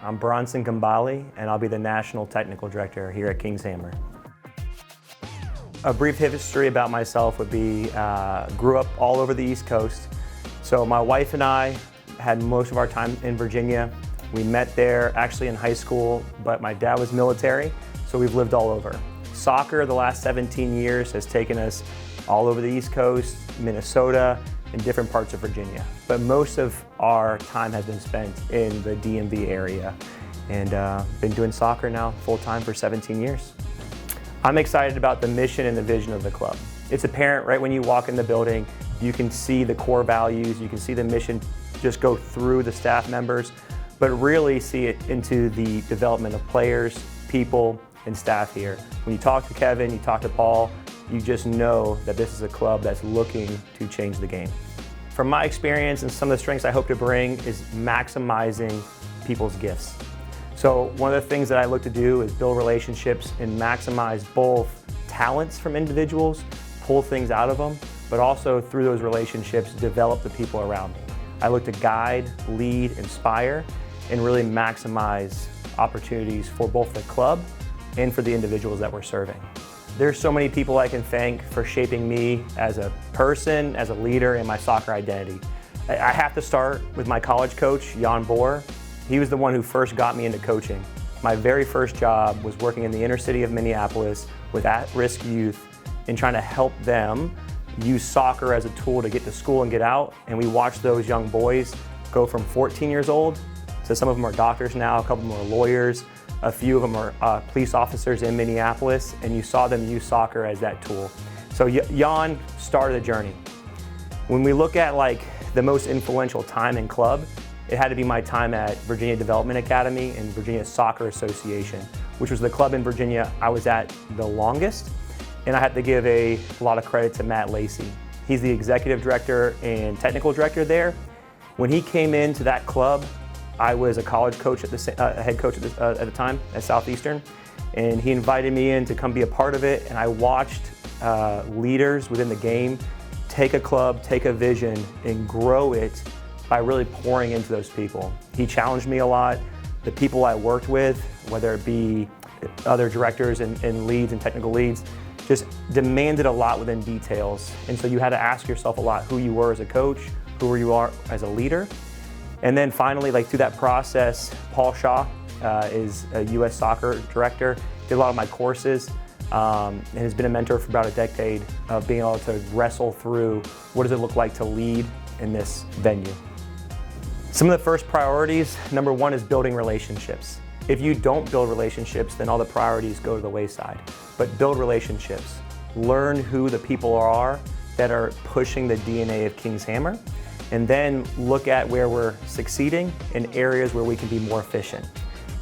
I'm Bronson Gambale, and I'll be the National Technical Director here at Kings Hammer. A brief history about myself would be, grew up all over the East Coast. So my wife and I had most of our time in Virginia. We met there actually in high school, but my dad was military, so we've lived all over. Soccer the last 17 years has taken us all over the East Coast, Minnesota, and different parts of Virginia. But most of our time has been spent in the DMV area, and been doing soccer now full-time for 17 years. I'm excited about the mission and the vision of the club. It's apparent right when you walk in the building. You can see the core values, you can see the mission just go through the staff members, but really see it into the development of players, people, and staff here. When you talk to Kevin, you talk to Paul, you just know that this is a club that's looking to change the game. From my experience and some of the strengths I hope to bring is maximizing people's gifts. So one of the things that I look to do is build relationships and maximize both talents from individuals, pull things out of them, but also through those relationships, develop the people around me. I look to guide, lead, inspire, and really maximize opportunities for both the club and for the individuals that we're serving. There's so many people I can thank for shaping me as a person, as a leader, and my soccer identity. I have to start with my college coach, Jan Boer. He was the one who first got me into coaching. My very first job was working in the inner city of Minneapolis with at-risk youth and trying to help them use soccer as a tool to get to school and get out. And we watched those young boys go from 14 years old to some of them are doctors now, a couple of them are lawyers, a few of them are police officers in Minneapolis, and you saw them use soccer as that tool. So Jan started the journey. When we look at like the most influential time in club, it had to be my time at Virginia Development Academy and Virginia Soccer Association, which was the club in Virginia I was at the longest. And I have to give a lot of credit to Matt Lacey. He's the executive director and technical director there. When he came into that club, I was a college coach at the head coach at the time at Southeastern, and he invited me in to come be a part of it. And I watched leaders within the game take a club, take a vision, and grow it by really pouring into those people. He challenged me a lot. The people I worked with, whether it be other directors and leads and technical leads, just demanded a lot within details. And so you had to ask yourself a lot who you were as a coach, who you are as a leader. And then finally, like through that process, Paul Shaw is a US soccer director, did a lot of my courses, and has been a mentor for about a decade of being able to wrestle through what does it look like to lead in this venue. Some of the first priorities, number one is building relationships. If you don't build relationships, then all the priorities go to the wayside. But build relationships. Learn who the people are that are pushing the DNA of Kings Hammer, and then look at where we're succeeding and areas where we can be more efficient.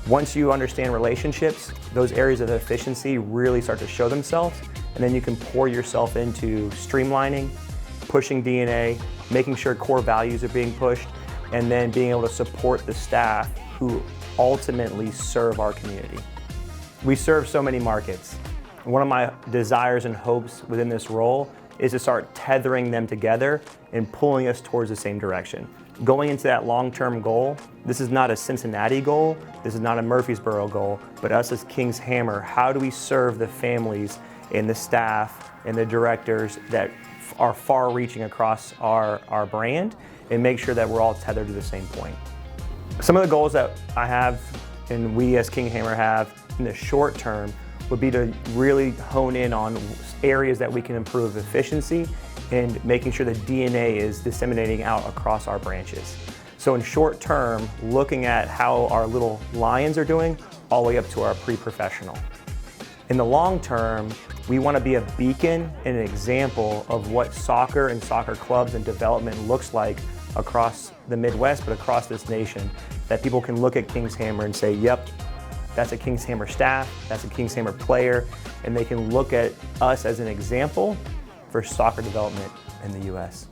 Once you understand relationships, those areas of efficiency really start to show themselves, and then you can pour yourself into streamlining, pushing DNA, making sure core values are being pushed, and then being able to support the staff who ultimately serve our community. We serve so many markets. One of my desires and hopes within this role is to start tethering them together and pulling us towards the same direction. Going into that long-term goal, this is not a Cincinnati goal, this is not a Murfreesboro goal, but us as Kings Hammer, how do we serve the families and the staff and the directors that are far-reaching across our brand, and make sure that we're all tethered to the same point. Some of the goals that I have and we as King Hammer have in the short term would be to really hone in on areas that we can improve efficiency and making sure the DNA is disseminating out across our branches. So in short term, looking at how our little Lions are doing all the way up to our pre-professional. In the long term, we want to be a beacon and an example of what soccer and soccer clubs and development looks like across the Midwest, but across this nation, that people can look at Kings Hammer and say, yep, that's a Kings Hammer staff, that's a Kings Hammer player, and they can look at us as an example for soccer development in the US.